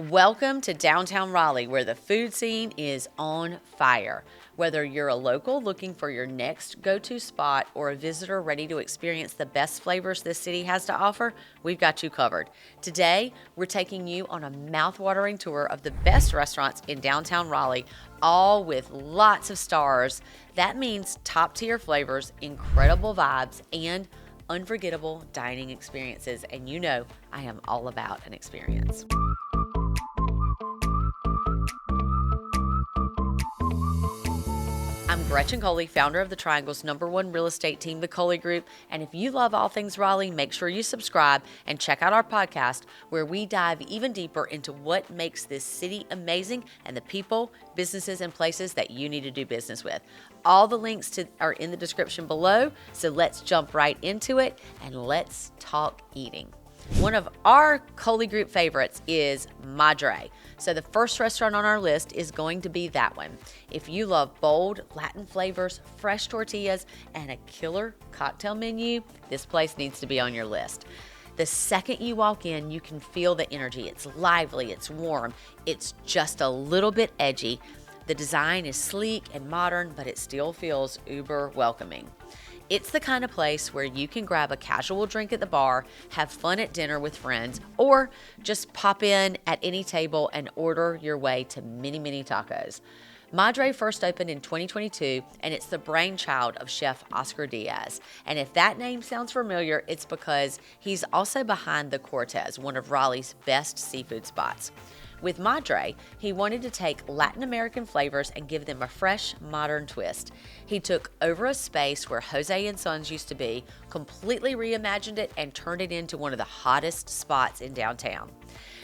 Welcome to downtown Raleigh, where the food scene is on fire. Whether you're a local looking for your next go-to spot or a visitor ready to experience the best flavors this city has to offer, we've got you covered. Today, we're taking you on a mouth-watering tour of the best restaurants in downtown Raleigh, all with lots of stars. That means top-tier flavors, incredible vibes, and unforgettable dining experiences. And you know I am all about an experience. I'm Gretchen Coley, founder of the Triangle's #1 real estate team, the Coley Group. And if you love all things Raleigh, make sure you subscribe and check out our podcast where we dive even deeper into what makes this city amazing and the people, businesses, and places that you need to do business with. All the links are in the description below, so let's jump right into it and let's talk eating. One of our Coley Group favorites is Madre. So the first restaurant on our list is going to be that one. If you love bold Latin flavors, fresh tortillas, and a killer cocktail menu, this place needs to be on your list. The second you walk in, you can feel the energy. It's lively, it's warm, it's just a little bit edgy. The design is sleek and modern, but it still feels uber welcoming. It's the kind of place where you can grab a casual drink at the bar, have fun at dinner with friends, or just pop in at any table and order your way to many tacos. Madre first opened in 2022, and it's the brainchild of Chef Oscar Diaz. And if that name sounds familiar, it's because he's also behind the Cortez, one of Raleigh's best seafood spots. With Madre, he wanted to take Latin American flavors and give them a fresh, modern twist. He took over a space where Jose and Sons used to be, completely reimagined it, and turned it into one of the hottest spots in downtown.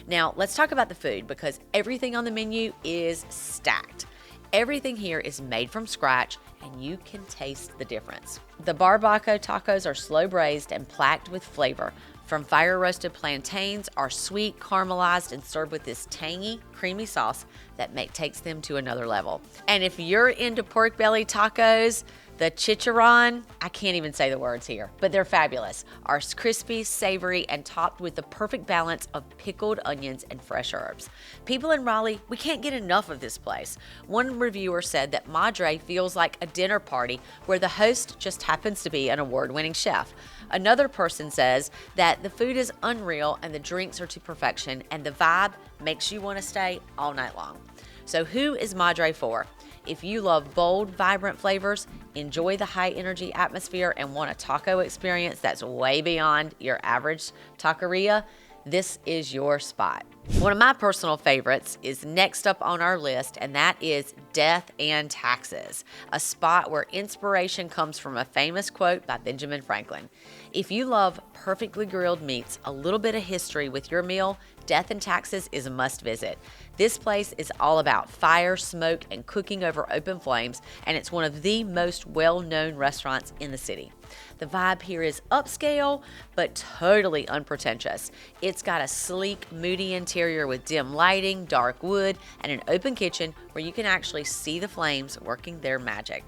Now, let's talk about the food because everything on the menu is stacked. Everything here is made from scratch, and you can taste the difference. The barbacoa tacos are slow braised and plaqued with flavor. From fire roasted plantains are sweet, caramelized, and served with this tangy, creamy sauce that takes them to another level. And if you're into pork belly tacos, the chicharron, I can't even say the words here, but they're fabulous, are crispy, savory, and topped with the perfect balance of pickled onions and fresh herbs. People in Raleigh, we can't get enough of this place. One reviewer said that Madre feels like a dinner party where the host just happens to be an award-winning chef. Another person says that the food is unreal and the drinks are to perfection and the vibe makes you want to stay all night long. So who is Madre for? If you love bold, vibrant flavors, enjoy the high energy atmosphere, and want a taco experience that's way beyond your average taqueria, this is your spot. One of my personal favorites is next up on our list, and that is Death and Taxes, a spot where inspiration comes from a famous quote by Benjamin Franklin. If you love perfectly grilled meats, a little bit of history with your meal, Death and Taxes is a must visit. This place is all about fire, smoke, and cooking over open flames, and it's one of the most well-known restaurants in the city. The vibe here is upscale, but totally unpretentious. It's got a sleek, moody interior with dim lighting, dark wood, and an open kitchen where you can actually see the flames working their magic.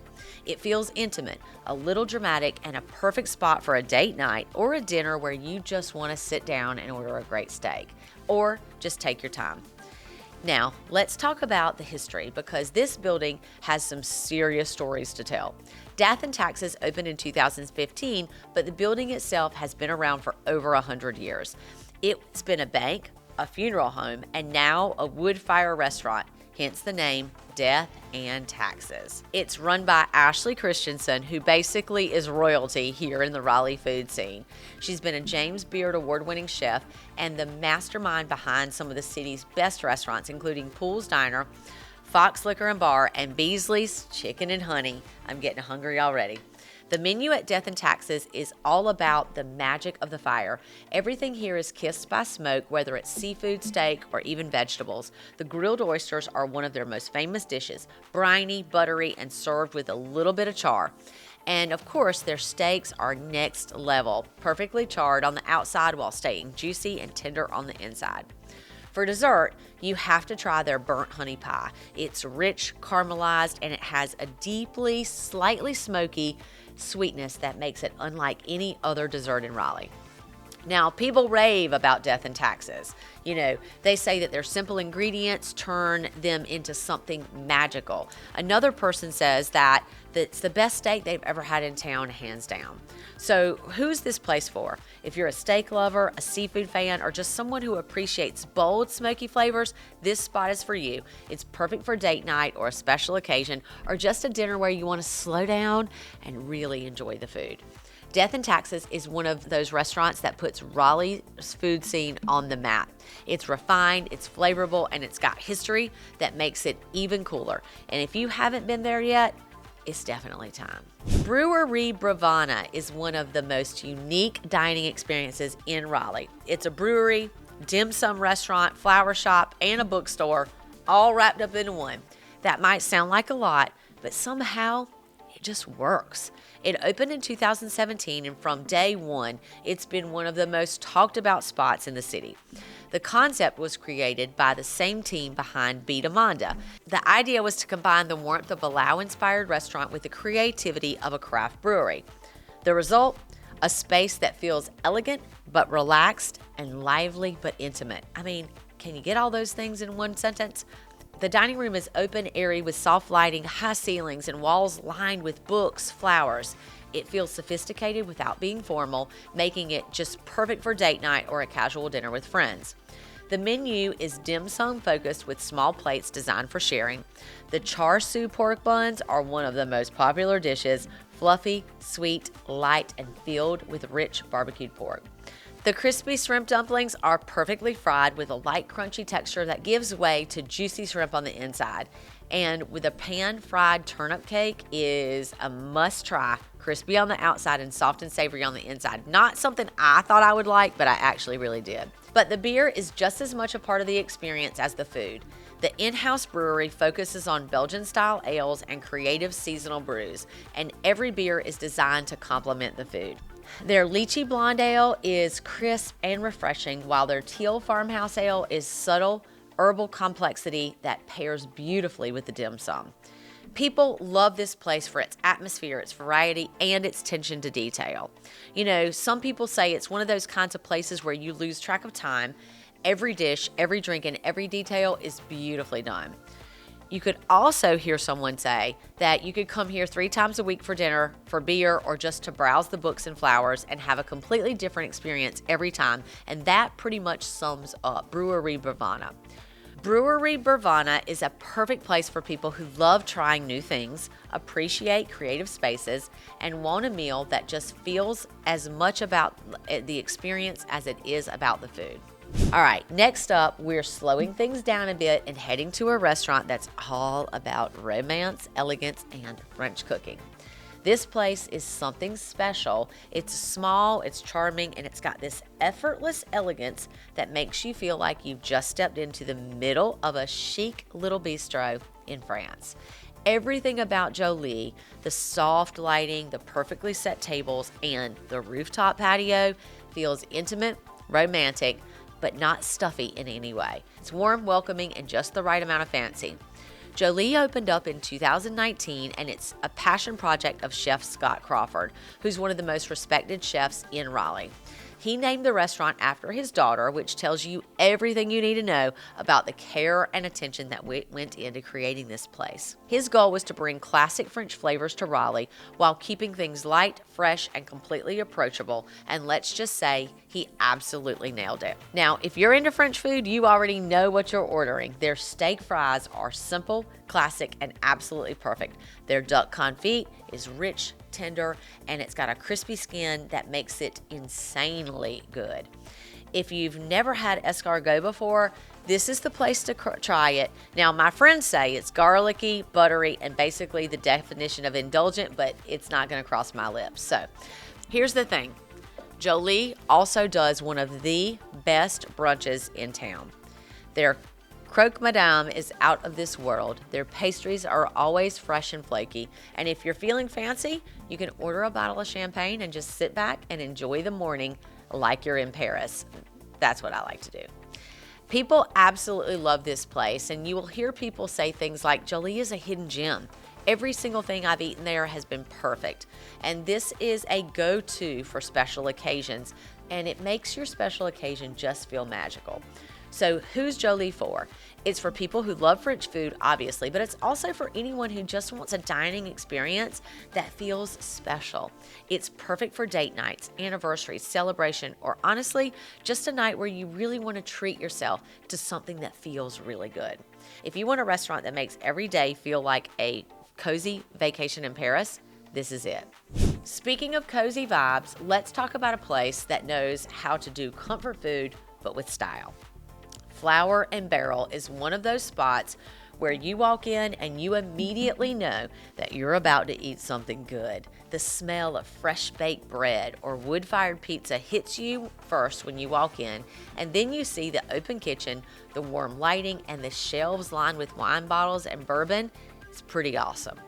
It feels intimate, a little dramatic, and a perfect spot for a date night or a dinner where you just want to sit down and order a great steak, or just take your time. Now, let's talk about the history because this building has some serious stories to tell. Death and Taxes opened in 2015, but the building itself has been around for over 100 years. It's been a bank, a funeral home, and now a woodfire restaurant, hence the name Death and Taxes. It's run by Ashley Christensen, who basically is royalty here in the Raleigh food scene. She's been a James Beard award-winning chef and the mastermind behind some of the city's best restaurants, including Pool's Diner, Fox Liquor and Bar, and Beasley's Chicken and Honey. I'm getting hungry already. The menu at Death and Taxes is all about the magic of the fire. Everything here is kissed by smoke, whether it's seafood, steak, or even vegetables. The grilled oysters are one of their most famous dishes, briny, buttery, and served with a little bit of char. And of course, their steaks are next level, perfectly charred on the outside while staying juicy and tender on the inside. For dessert, you have to try their burnt honey pie. It's rich, caramelized, and it has a deeply, slightly smoky sweetness that makes it unlike any other dessert in Raleigh. Now, people rave about death and taxes. You know, they say that their simple ingredients turn them into something magical. Another person says that it's the best steak they've ever had in town, hands down. So, who's this place for? If you're a steak lover, a seafood fan, or just someone who appreciates bold, smoky flavors, this spot is for you. It's perfect for date night or a special occasion, or just a dinner where you want to slow down and really enjoy the food. Death and Taxes is one of those restaurants that puts Raleigh's food scene on the map. It's refined, it's flavorful, and it's got history that makes it even cooler. And if you haven't been there yet, it's definitely time. Brewery Bhavana is one of the most unique dining experiences in Raleigh. It's a brewery, dim sum restaurant, flower shop, and a bookstore, all wrapped up into one. That might sound like a lot, but somehow it just works. It opened in 2017, and from day one, it's been one of the most talked about spots in the city. The concept was created by the same team behind Beat Amanda. The idea was to combine the warmth of a Lao-inspired restaurant with the creativity of a craft brewery. The result? A space that feels elegant but relaxed and lively but intimate. I mean, can you get all those things in one sentence? The dining room is open, airy, with soft lighting, high ceilings, and walls lined with books, flowers. It feels sophisticated without being formal, making it just perfect for date night or a casual dinner with friends. The menu is dim sum focused with small plates designed for sharing. The char siu pork buns are one of the most popular dishes, fluffy, sweet, light, and filled with rich barbecued pork. The crispy shrimp dumplings are perfectly fried with a light crunchy texture that gives way to juicy shrimp on the inside. And with a pan-fried turnip cake is a must-try, crispy on the outside and soft and savory on the inside. Not something I thought I would like, but I actually really did. But the beer is just as much a part of the experience as the food. The in-house brewery focuses on Belgian-style ales and creative seasonal brews, and every beer is designed to complement the food. Their lychee blonde ale is crisp and refreshing, while their teal farmhouse ale is subtle, herbal complexity that pairs beautifully with the dim sum. People love this place for its atmosphere, its variety, and its attention to detail. You know, some people say it's one of those kinds of places where you lose track of time. Every dish, every drink, and every detail is beautifully done. You could also hear someone say that you could come here 3 times a week for dinner, for beer, or just to browse the books and flowers and have a completely different experience every time, and that pretty much sums up Brewery Bhavana. Brewery Bhavana is a perfect place for people who love trying new things, appreciate creative spaces, and want a meal that just feels as much about the experience as it is about the food. All right, next up, we're slowing things down a bit and heading to a restaurant that's all about romance, elegance, and French cooking. This place is something special. It's small, it's charming, and it's got this effortless elegance that makes you feel like you've just stepped into the middle of a chic little bistro in France. Everything about Jolie, the soft lighting, the perfectly set tables, and the rooftop patio feels intimate, romantic, but not stuffy in any way. It's warm, welcoming, and just the right amount of fancy. Jolie opened up in 2019, and it's a passion project of Chef Scott Crawford, who's one of the most respected chefs in Raleigh. He named the restaurant after his daughter, which tells you everything you need to know about the care and attention that went into creating this place. His goal was to bring classic French flavors to Raleigh while keeping things light, fresh, and completely approachable, and let's just say he absolutely nailed it. Now, if you're into French food, you already know what you're ordering. Their steak fries are simple, classic, and absolutely perfect. Their duck confit is rich, tender, and it's got a crispy skin that makes it insanely good. If you've never had escargot before, this is the place to try it. Now, my friends say it's garlicky, buttery, and basically the definition of indulgent, but it's not going to cross my lips. So, here's the thing. Jolie also does one of the best brunches in town. Their croque madame is out of this world. Their pastries are always fresh and flaky. And if you're feeling fancy, you can order a bottle of champagne and just sit back and enjoy the morning like you're in Paris. That's what I like to do. People absolutely love this place, and you will hear people say things like, Jolie is a hidden gem. Every single thing I've eaten there has been perfect. And this is a go-to for special occasions. and it makes your special occasion just feel magical. So who's Jolie for? It's for people who love French food, obviously, but it's also for anyone who just wants a dining experience that feels special. It's perfect for date nights, anniversaries, celebration, or honestly, just a night where you really want to treat yourself to something that feels really good. If you want a restaurant that makes every day feel like a cozy vacation in Paris, this is it. Speaking of cozy vibes, let's talk about a place that knows how to do comfort food, but with style. Flour and Barrel is one of those spots where you walk in and you immediately know that you're about to eat something good. The smell of fresh baked bread or wood-fired pizza hits you first when you walk in, and then you see the open kitchen, the warm lighting, and the shelves lined with wine bottles and bourbon. It's pretty awesome.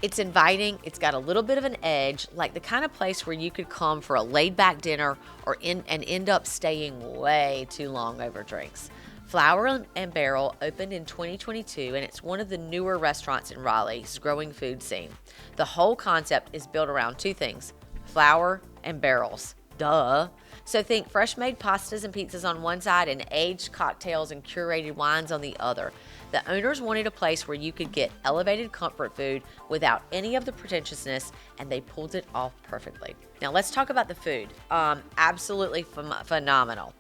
It's inviting, it's got a little bit of an edge, like the kind of place where you could come for a laid-back dinner and end up staying way too long over drinks. Flour and Barrel opened in 2022, and it's one of the newer restaurants in Raleigh's growing food scene. The whole concept is built around two things: flour and barrels. Duh. So think fresh-made pastas and pizzas on one side and aged cocktails and curated wines on the other. The owners wanted a place where you could get elevated comfort food without any of the pretentiousness, and they pulled it off perfectly. Now let's talk about the food. Absolutely phenomenal.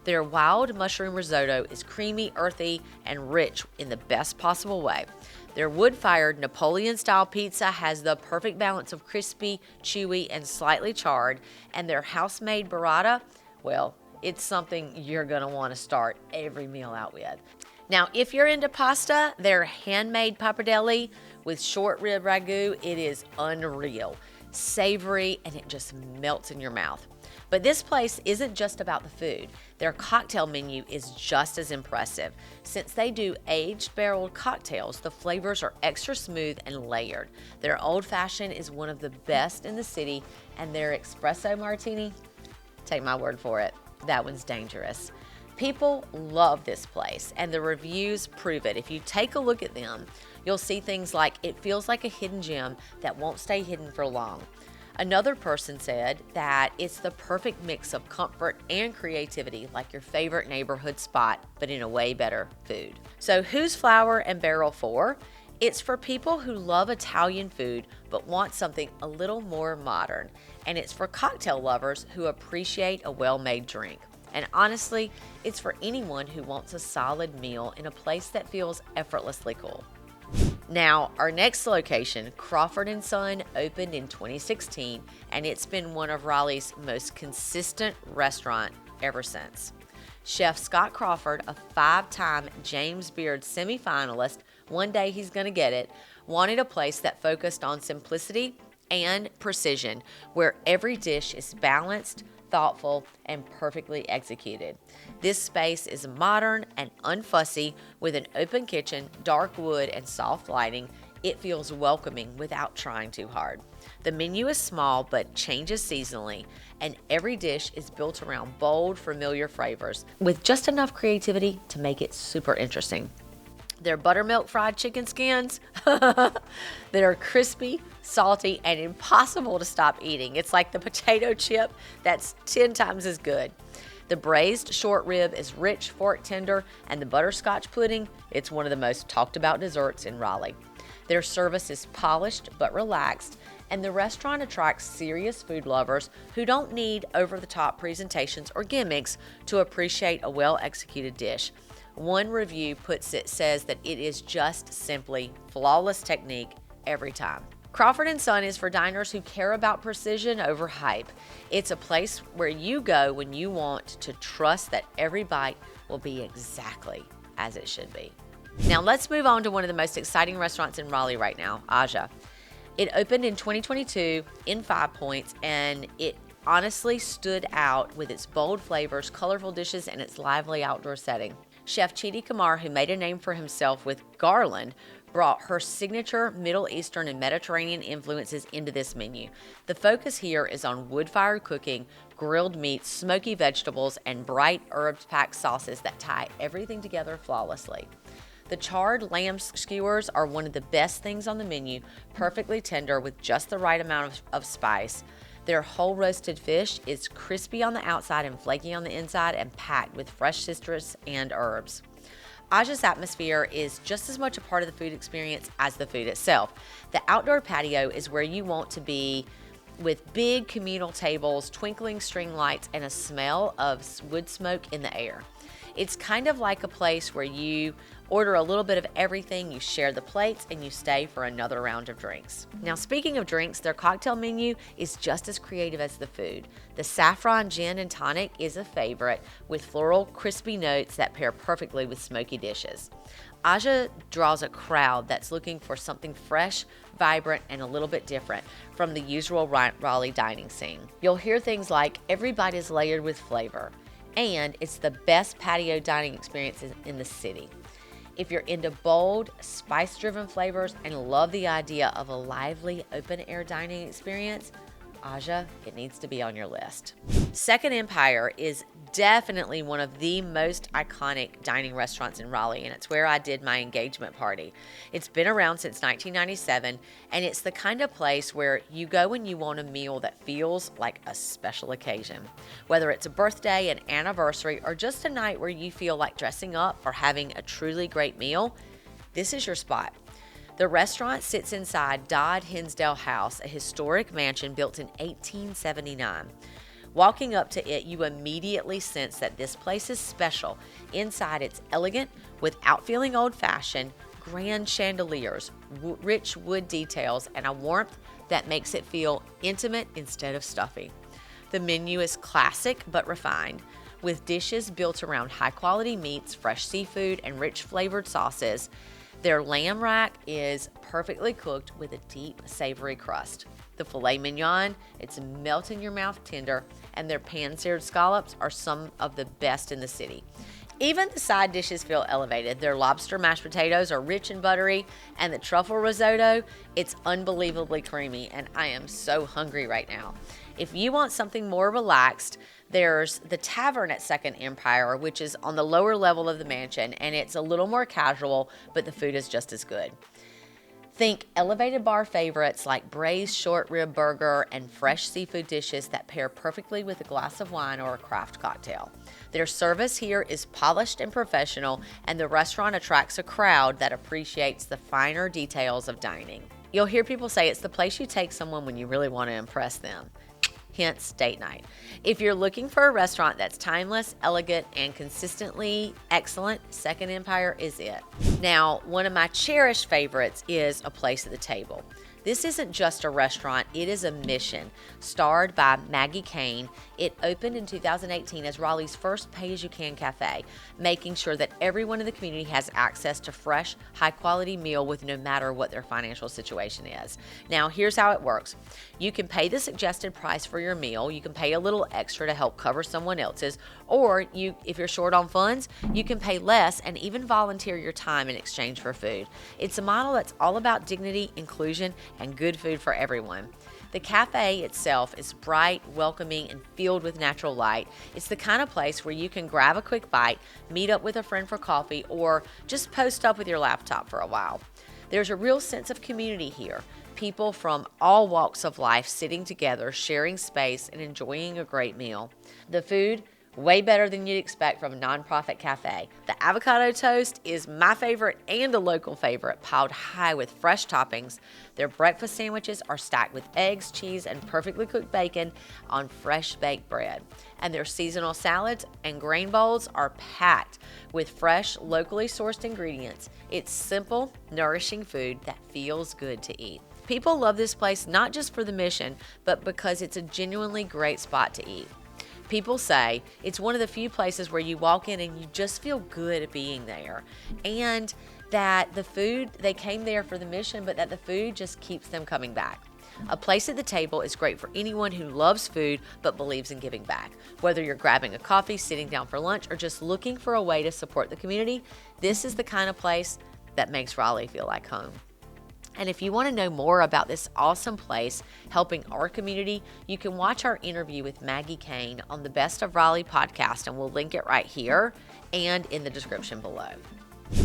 Their wild mushroom risotto is creamy, earthy, and rich in the best possible way. Their wood-fired Napoleon-style pizza has the perfect balance of crispy, chewy, and slightly charred. And their house-made burrata, well, it's something you're going to want to start every meal out with. Now, if you're into pasta, their handmade pappardelle with short rib ragu, it is unreal. Savory, and it just melts in your mouth. But this place isn't just about the food. Their cocktail menu is just as impressive. Since they do aged barreled cocktails, the flavors are extra smooth and layered. Their old-fashioned is one of the best in the city, and their espresso martini, take my word for it, that one's dangerous. People love this place, and the reviews prove it. If you take a look at them, you'll see things like, "It feels like a hidden gem that won't stay hidden for long." Another person said that it's the perfect mix of comfort and creativity, like your favorite neighborhood spot, but in a way better food. So who's Flour and Barrel for? It's for people who love Italian food, but want something a little more modern. And it's for cocktail lovers who appreciate a well-made drink. And honestly, it's for anyone who wants a solid meal in a place that feels effortlessly cool. Now, our next location, Crawford and Son, opened in 2016, and it's been one of Raleigh's most consistent restaurants ever since. Chef Scott Crawford, a 5-time James Beard semifinalist, one day he's going to get it, wanted a place that focused on simplicity and precision, where every dish is balanced, thoughtful, and perfectly executed. This space is modern and unfussy with an open kitchen, dark wood, and soft lighting. It feels welcoming without trying too hard. The menu is small but changes seasonally, and every dish is built around bold, familiar flavors with just enough creativity to make it super interesting. Their buttermilk fried chicken skins that are crispy, salty, and impossible to stop eating. It's like the potato chip that's 10 times as good. The braised short rib is rich, fork tender, and the butterscotch pudding, it's one of the most talked about desserts in Raleigh. Their service is polished but relaxed, and the restaurant attracts serious food lovers who don't need over-the-top presentations or gimmicks to appreciate a well-executed dish. One review says that it is just simply flawless technique every time. Crawford and Son is for diners who care about precision over hype. It's a place where you go when you want to trust that every bite will be exactly as it should be. Now let's move on to one of the most exciting restaurants in Raleigh right now, Ajja. It opened in 2022 in 5 Points, and it honestly stood out with its bold flavors, colorful dishes, and its lively outdoor setting. Chef Chidi Kamar, who made a name for himself with garland, brought her signature Middle Eastern and Mediterranean influences into this menu. The focus here is on wood-fired cooking, grilled meats, smoky vegetables, and bright herb-packed sauces that tie everything together flawlessly. The charred lamb skewers are one of the best things on the menu, perfectly tender with just the right amount of spice. Their whole roasted fish is crispy on the outside and flaky on the inside and packed with fresh citrus and herbs. Ajja's atmosphere is just as much a part of the food experience as the food itself. The outdoor patio is where you want to be, with big communal tables, twinkling string lights, and a smell of wood smoke in the air. It's kind of like a place where you order a little bit of everything, you share the plates, and you stay for another round of drinks. Now, speaking of drinks, their cocktail menu is just as creative as the food. The saffron gin and tonic is a favorite, with floral, crispy notes that pair perfectly with smoky dishes. Ajja draws a crowd that's looking for something fresh, vibrant, and a little bit different from the usual Raleigh dining scene. You'll hear things like, "Every bite is layered with flavor," and "It's the best patio dining experience in the city." If you're into bold, spice-driven flavors and love the idea of a lively, open-air dining experience, Ajja, it needs to be on your list. Second Empire is definitely one of the most iconic dining restaurants in Raleigh, and it's where I did my engagement party. It's been around since 1997, and it's the kind of place where you go when you want a meal that feels like a special occasion. Whether it's a birthday, an anniversary, or just a night where you feel like dressing up or having a truly great meal, this is your spot. The restaurant sits inside Dodd Hinsdale House, a historic mansion built in 1879. Walking up to it, you immediately sense that this place is special. Inside, it's elegant without feeling old-fashioned, grand chandeliers, rich wood details, and a warmth that makes it feel intimate instead of stuffy. The menu is classic but refined, with dishes built around high-quality meats, fresh seafood, and rich flavored sauces. Their lamb rack is perfectly cooked with a deep, savory crust. The filet mignon, it's melt-in-your-mouth tender, and their pan-seared scallops are some of the best in the city. Even the side dishes feel elevated. Their lobster mashed potatoes are rich and buttery, and the truffle risotto, it's unbelievably creamy, and I am so hungry right now. If you want something more relaxed, there's the Tavern at Second Empire, which is on the lower level of the mansion, and it's a little more casual, but the food is just as good. Think elevated bar favorites like braised short rib burger and fresh seafood dishes that pair perfectly with a glass of wine or a craft cocktail. Their service here is polished and professional, and the restaurant attracts a crowd that appreciates the finer details of dining. You'll hear people say it's the place you take someone when you really want to impress them. Hence, date night. If you're looking for a restaurant that's timeless, elegant, and consistently excellent, Second Empire is it. Now, one of my cherished favorites is A Place at the Table. This isn't just a restaurant, it is a mission. Starred by Maggie Kane, it opened in 2018 as Raleigh's first pay-as-you-can cafe, making sure that everyone in the community has access to fresh, high-quality meal with no matter what their financial situation is. Now, here's how it works. You can pay the suggested price for your meal, you can pay a little extra to help cover someone else's, or if you're short on funds, you can pay less and even volunteer your time in exchange for food. It's a model that's all about dignity, inclusion, and good food for everyone. The cafe itself is bright, welcoming, and filled with natural light. It's the kind of place where you can grab a quick bite, meet up with a friend for coffee, or just post up with your laptop for a while. There's a real sense of community here. People from all walks of life sitting together, sharing space, and enjoying a great meal. The food, way better than you'd expect from a nonprofit cafe. The avocado toast is my favorite and a local favorite, piled high with fresh toppings. Their breakfast sandwiches are stacked with eggs, cheese, and perfectly cooked bacon on fresh baked bread. And their seasonal salads and grain bowls are packed with fresh, locally sourced ingredients. It's simple, nourishing food that feels good to eat. People love this place not just for the mission, but because it's a genuinely great spot to eat. People say it's one of the few places where you walk in and you just feel good being there, and that the food, they came there for the mission, but that the food just keeps them coming back. A Place at the Table is great for anyone who loves food but believes in giving back. Whether you're grabbing a coffee, sitting down for lunch, or just looking for a way to support the community, this is the kind of place that makes Raleigh feel like home. And if you want to know more about this awesome place helping our community, you can watch our interview with Maggie Kane on the Best of Raleigh podcast, and we'll link it right here and in the description below.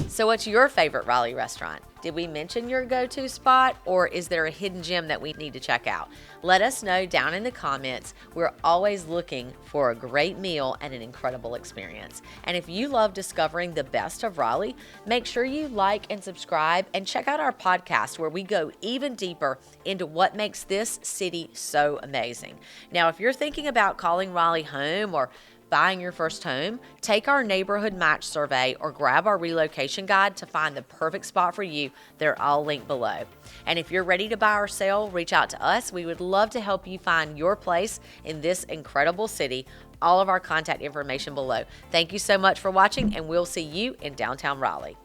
So what's your favorite Raleigh restaurant? Did we mention your go-to spot, or is there a hidden gem that we need to check out? Let us know down in the comments. We're always looking for a great meal and an incredible experience. And if you love discovering the best of Raleigh, make sure you like and subscribe and check out our podcast where we go even deeper into what makes this city so amazing. Now, if you're thinking about calling Raleigh home or buying your first home, take our neighborhood match survey or grab our relocation guide to find the perfect spot for you. They're all linked below. And if you're ready to buy or sell, reach out to us. We would love to help you find your place in this incredible city. All of our contact information below. Thank you so much for watching, and we'll see you in downtown Raleigh.